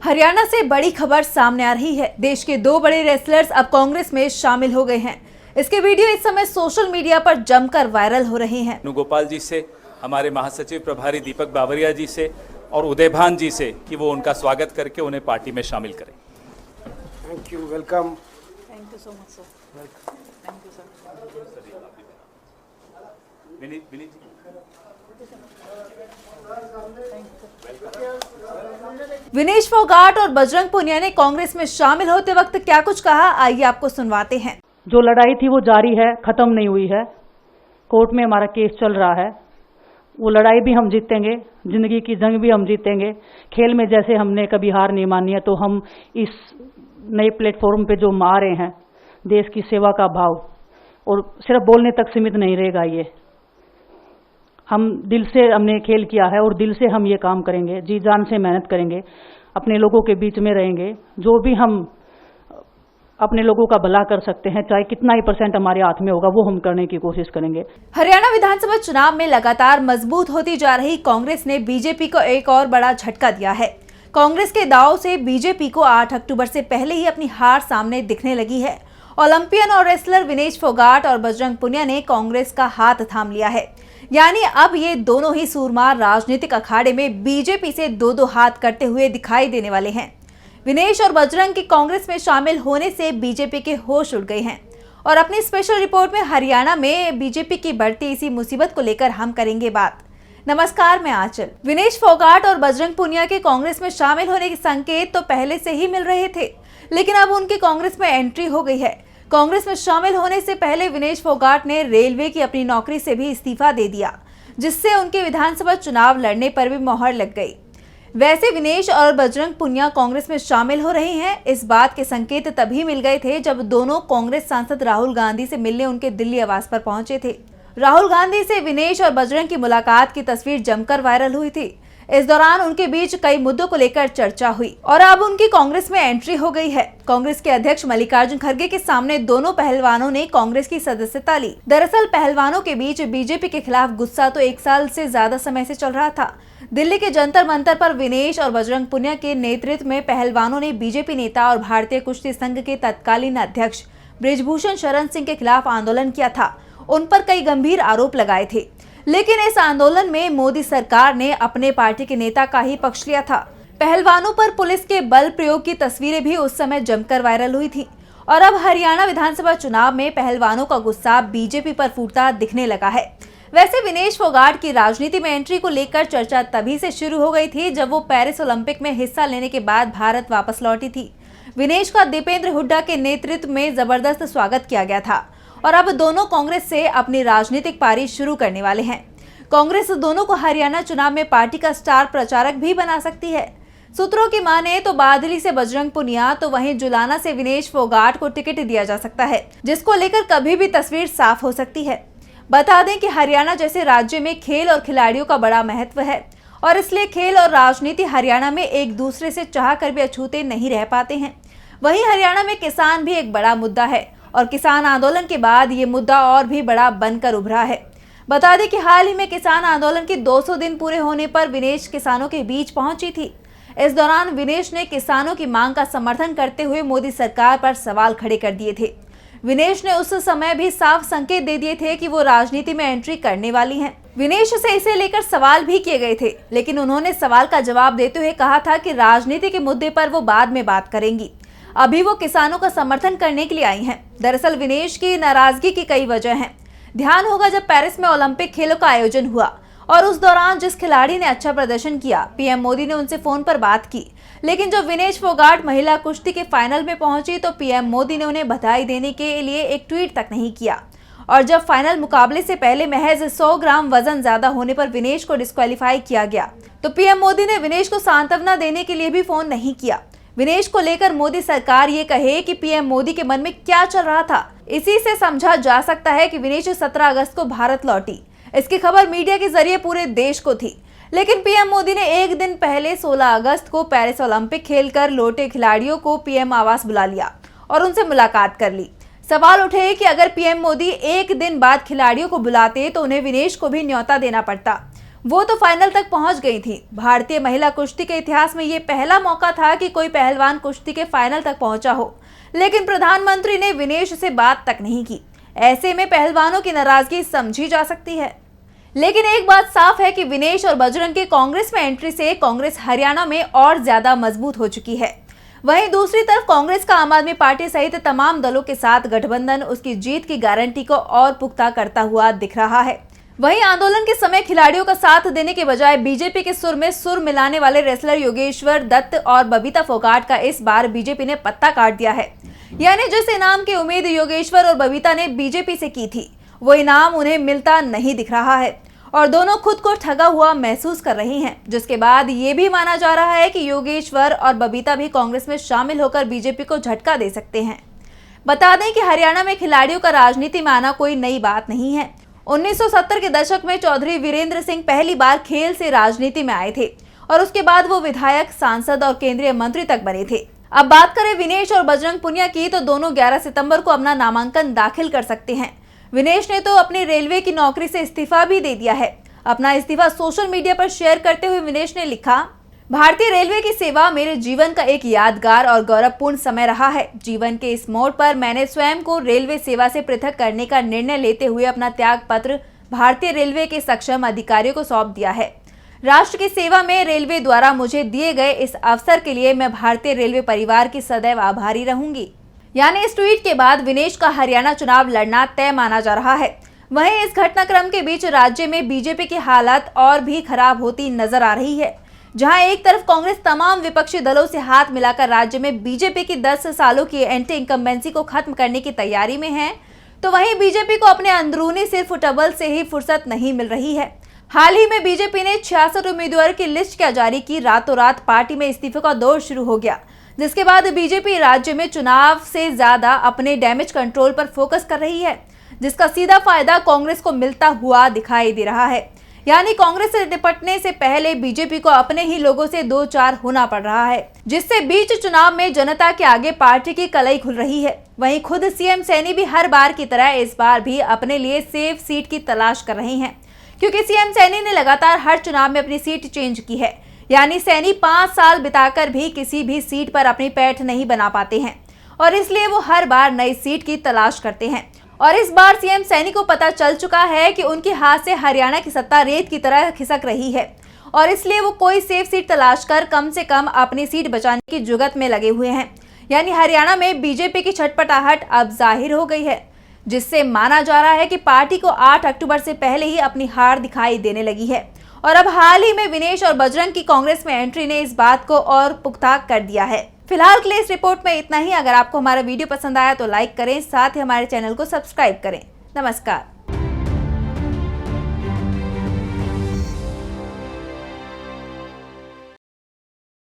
हरियाणा से बड़ी खबर सामने आ रही है। देश के दो बड़े रेसलर्स अब कांग्रेस में शामिल हो गए हैं। इसके वीडियो इस समय सोशल मीडिया पर जमकर वायरल हो रहे हैं। गोपाल जी से, हमारे महासचिव प्रभारी दीपक बावरिया जी से और उदयभान जी से कि वो उनका स्वागत करके उन्हें पार्टी में शामिल करें। Thank you, welcome. Thank you so much sir. Thank you sir. Vinesh Phogat और बजरंग पुनिया ने कांग्रेस में शामिल होते वक्त क्या कुछ कहा, आइए आपको सुनवाते हैं। जो लड़ाई थी वो जारी है, खत्म नहीं हुई है। कोर्ट में हमारा केस चल रहा है। वो लड़ाई भी हम जीतेंगे, जिंदगी की जंग भी हम जीतेंगे। खेल में जैसे हमने कभी हार नहीं मानी है, तो हम इस नए प्लेटफॉर्म पे जो आ रहे हैं, देश की सेवा का भाव और सिर्फ बोलने तक सीमित नहीं रहेगा। ये हम दिल से हमने खेल किया है और दिल से हम ये काम करेंगे, जी जान से मेहनत करेंगे, अपने लोगों के बीच में रहेंगे। जो भी हम अपने लोगों का भला कर सकते हैं, चाहे कितना ही % हमारे हाथ में होगा, वो हम करने की कोशिश करेंगे। हरियाणा विधानसभा चुनाव में लगातार मजबूत होती जा रही कांग्रेस ने बीजेपी को एक और बड़ा झटका दिया है। कांग्रेस के दांव से बीजेपी को 8 अक्टूबर से पहले ही अपनी हार सामने दिखने लगी है। ओलंपियन और रेसलर विनेश फोगाट और बजरंग पुनिया ने कांग्रेस का हाथ थाम लिया है। यानी अब ये दोनों ही सूरमार राजनीतिक अखाड़े में बीजेपी से दो हाथ करते हुए दिखाई देने वाले हैं। विनेश और बजरंग के कांग्रेस में शामिल होने से बीजेपी के होश उड़ गए हैं और अपनी स्पेशल रिपोर्ट में हरियाणा में बीजेपी की बढ़ती इसी मुसीबत को लेकर हम करेंगे बात। नमस्कार, मैं आंचल। विनेश फोगाट और बजरंग पुनिया के कांग्रेस में शामिल होने के संकेत तो पहले से ही मिल रहे थे, लेकिन अब उनकी कांग्रेस में एंट्री हो गई है। कांग्रेस में शामिल होने से पहले विनेश फोगाट ने रेलवे की अपनी नौकरी से भी इस्तीफा दे दिया, जिससे उनके विधानसभा चुनाव लड़ने पर भी मोहर लग गई। वैसे विनेश और बजरंग पुनिया कांग्रेस में शामिल हो रहे हैं, इस बात के संकेत तभी मिल गए थे जब दोनों कांग्रेस सांसद राहुल गांधी से मिलने उनके दिल्ली आवास पर पहुंचे थे। राहुल गांधी से विनेश और बजरंग की मुलाकात की तस्वीर जमकर वायरल हुई थी। इस दौरान उनके बीच कई मुद्दों को लेकर चर्चा हुई और अब उनकी कांग्रेस में एंट्री हो गई है। कांग्रेस के अध्यक्ष मल्लिकार्जुन खड़गे के सामने दोनों पहलवानों ने कांग्रेस की सदस्यता ली। दरअसल पहलवानों के बीच बीजेपी के खिलाफ गुस्सा तो 1 साल से ज्यादा समय से चल रहा था। दिल्ली के जंतर मंतर पर विनेश और बजरंग पुनिया के नेतृत्व में पहलवानों ने बीजेपी नेता और भारतीय कुश्ती संघ के तत्कालीन अध्यक्ष बृजभूषण शरण सिंह के खिलाफ आंदोलन किया था। उन पर कई गंभीर आरोप लगाए थे, लेकिन इस आंदोलन में मोदी सरकार ने अपने पार्टी के नेता का ही पक्ष लिया था। पहलवानों पर पुलिस के बल प्रयोग की तस्वीरें भी उस समय जमकर वायरल हुई थी और अब हरियाणा विधानसभा चुनाव में पहलवानों का गुस्सा बीजेपी पर फूटता दिखने लगा है। वैसे विनेश फोगाट की राजनीति में एंट्री को लेकर चर्चा तभी से शुरू हो गई थी जब वो पेरिस ओलंपिक में हिस्सा लेने के बाद भारत वापस लौटी थी। विनेश का दीपेंद्र हुड्डा के नेतृत्व में जबरदस्त स्वागत किया गया था और अब दोनों कांग्रेस से अपनी राजनीतिक पारी शुरू करने वाले हैं। कांग्रेस दोनों को हरियाणा चुनाव में पार्टी का स्टार प्रचारक भी बना सकती है। सूत्रों की माने तो बादली से बजरंग पुनिया, तो वहीं जुलाना से विनेश फोगाट को टिकट दिया जा सकता है, जिसको लेकर कभी भी तस्वीर साफ हो सकती है। बता दें कि हरियाणा जैसे राज्य में खेल और खिलाड़ियों का बड़ा महत्व है और इसलिए खेल और राजनीति हरियाणा में एक दूसरे से चाह कर भी अछूते नहीं रह पाते हैं। वहीं हरियाणा में किसान भी एक बड़ा मुद्दा है और किसान आंदोलन के बाद ये मुद्दा और भी बड़ा बनकर उभरा है। बता दें कि हाल ही में किसान आंदोलन के 200 दिन पूरे होने पर विनेश किसानों के बीच पहुंची थी। इस दौरान विनेश ने किसानों की मांग का समर्थन करते हुए मोदी सरकार पर सवाल खड़े कर दिए थे। विनेश ने उस समय भी साफ संकेत दे दिए थे कि वो राजनीति में एंट्री करने वाली हैं। विनेश से इसे लेकर सवाल भी किए गए थे, लेकिन उन्होंने सवाल का जवाब देते हुए कहा था कि राजनीति के मुद्दे पर वो बाद में बात करेंगी, अभी वो किसानों का समर्थन करने के लिए आई हैं। दरअसल विनेश की नाराजगी की कई वजह हैं। ध्यान होगा जब पेरिस में ओलंपिक खेलों का आयोजन हुआ और उस दौरान जिस खिलाड़ी ने अच्छा प्रदर्शन किया, पीएम मोदी ने उनसे फोन पर बात की, लेकिन जब विनेश फोगाट महिला कुश्ती के फाइनल में पहुंची तो पीएम मोदी ने उन्हें बधाई देने के लिए एक ट्वीट तक नहीं किया और जब फाइनल मुकाबले से पहले महज 100 ग्राम वजन ज्यादा होने पर विनेश को डिस्क्वालीफाई किया गया तो पीएम मोदी ने विनेश को सांत्वना देने के लिए भी फोन नहीं किया। विनेश को लेकर मोदी सरकार ये कहे कि पीएम मोदी के मन में क्या चल रहा था, इसी से समझा जा सकता है कि विनेश 17 अगस्त को भारत लौटी। इसकी खबर मीडिया के जरिए पूरे देश को थी, लेकिन पीएम मोदी ने एक दिन पहले 16 अगस्त को पेरिस ओलंपिक खेलकर लौटे खिलाड़ियों को पीएम आवास बुला लिया और उनसे मुलाकात कर ली। सवाल उठे कि अगर पीएम मोदी एक दिन बाद खिलाड़ियों को बुलाते तो उन्हें विनेश को भी न्योता देना पड़ता। वो तो फाइनल तक पहुंच गई थी। भारतीय महिला कुश्ती के इतिहास में ये पहला मौका था कि कोई पहलवान कुश्ती के फाइनल तक पहुंचा हो, लेकिन प्रधानमंत्री ने विनेश से बात तक नहीं की। ऐसे में पहलवानों की नाराजगी समझी जा सकती है। लेकिन एक बात साफ है कि विनेश और बजरंग के कांग्रेस में एंट्री से कांग्रेस हरियाणा में और ज्यादा मजबूत हो चुकी है। वहीं दूसरी तरफ कांग्रेस का आम आदमी पार्टी सहित तमाम दलों के साथ गठबंधन उसकी जीत की गारंटी को और पुख्ता करता हुआ दिख रहा है। वहीं आंदोलन के समय खिलाड़ियों का साथ देने के बजाय बीजेपी के सुर में सुर मिलाने वाले रेसलर योगेश्वर दत्त और बबीता फोगाट का इस बार बीजेपी ने पत्ता काट दिया है। यानी जिस इनाम की उम्मीद योगेश्वर और बबीता ने बीजेपी से की थी, वो इनाम उन्हें मिलता नहीं दिख रहा है और दोनों खुद को ठगा हुआ महसूस कर रही हैं। जिसके बाद ये भी माना जा रहा है कि योगेश्वर और बबीता भी कांग्रेस में शामिल होकर बीजेपी को झटका दे सकते हैं। बता दें कि हरियाणा में खिलाड़ियों का राजनीति में आना कोई नई बात नहीं है। 1970 के दशक में चौधरी वीरेंद्र सिंह पहली बार खेल से राजनीति में आए थे और उसके बाद वो विधायक, सांसद और केंद्रीय मंत्री तक बने थे। अब बात करें विनेश और बजरंग पुनिया की, तो दोनों 11 सितंबर को अपना नामांकन दाखिल कर सकते हैं। विनेश ने तो अपनी रेलवे की नौकरी से इस्तीफा भी दे दिया है। अपना इस्तीफा सोशल मीडिया पर शेयर करते हुए विनेश ने लिखा, भारतीय रेलवे की सेवा मेरे जीवन का एक यादगार और गौरवपूर्ण समय रहा है। जीवन के इस मोड़ पर मैंने स्वयं को रेलवे सेवा से पृथक करने का निर्णय लेते हुए अपना त्याग पत्र भारतीय रेलवे के सक्षम अधिकारियों को सौंप दिया है। राष्ट्र की सेवा में रेलवे द्वारा मुझे दिए गए इस अवसर के लिए मैं भारतीय रेलवे परिवार की सदैव आभारी रहूंगी। यानी इस ट्वीट के बाद विनेश का हरियाणा चुनाव लड़ना तय माना जा रहा है। वहीं इस घटनाक्रम के बीच राज्य में बीजेपी की हालत और भी खराब होती नजर आ रही है। जहां एक तरफ कांग्रेस तमाम विपक्षी दलों से हाथ मिलाकर राज्य में बीजेपी की 10 सालों की एंटी इनकम्बेंसी को खत्म करने की तैयारी में है, तो वहीं बीजेपी को अपने अंदरूनी सिर फुटबल से ही फुर्सत नहीं मिल रही है। हाल ही में बीजेपी ने 66 उम्मीदवार की लिस्ट क्या जारी की। रातों रात पार्टी में इस्तीफे का दौर शुरू हो गया, जिसके बाद बीजेपी राज्य में चुनाव से ज्यादा अपने डैमेज कंट्रोल पर फोकस कर रही है, जिसका सीधा फायदा कांग्रेस को मिलता हुआ दिखाई दे रहा है। यानी कांग्रेस से निपटने से पहले बीजेपी को अपने ही लोगों से दो चार होना पड़ रहा है, जिससे बीच चुनाव में जनता के आगे पार्टी की कलई खुल रही है। वहीं खुद सीएम सैनी भी हर बार की तरह इस बार भी अपने लिए सेफ सीट की तलाश कर रहे हैं, क्योंकि सीएम सैनी ने लगातार हर चुनाव में अपनी सीट चेंज की है। यानी सैनी 5 साल बिताकर भी किसी भी सीट पर अपनी पैठ नहीं बना पाते हैं और इसलिए वो हर बार नई सीट की तलाश करते हैं। और इस बार सीएम सैनी को पता चल चुका है कि उनके हाथ से हरियाणा की सत्ता रेत की तरह खिसक रही है और इसलिए वो कोई सेफ सीट तलाश कर कम से कम अपनी सीट बचाने की जुगत में लगे हुए हैं। यानी हरियाणा में बीजेपी की छटपटाहट अब जाहिर हो गई है, जिससे माना जा रहा है कि पार्टी को 8 अक्टूबर से पहले ही अपनी हार दिखाई देने लगी है। और अब हाल ही में विनेश और बजरंग की कांग्रेस में एंट्री ने इस बात को और पुख्ता कर दिया है। फिलहाल के लिए इस रिपोर्ट में इतना ही। अगर आपको हमारा वीडियो पसंद आया तो लाइक करें, साथ ही हमारे चैनल को सब्सक्राइब करें। नमस्कार।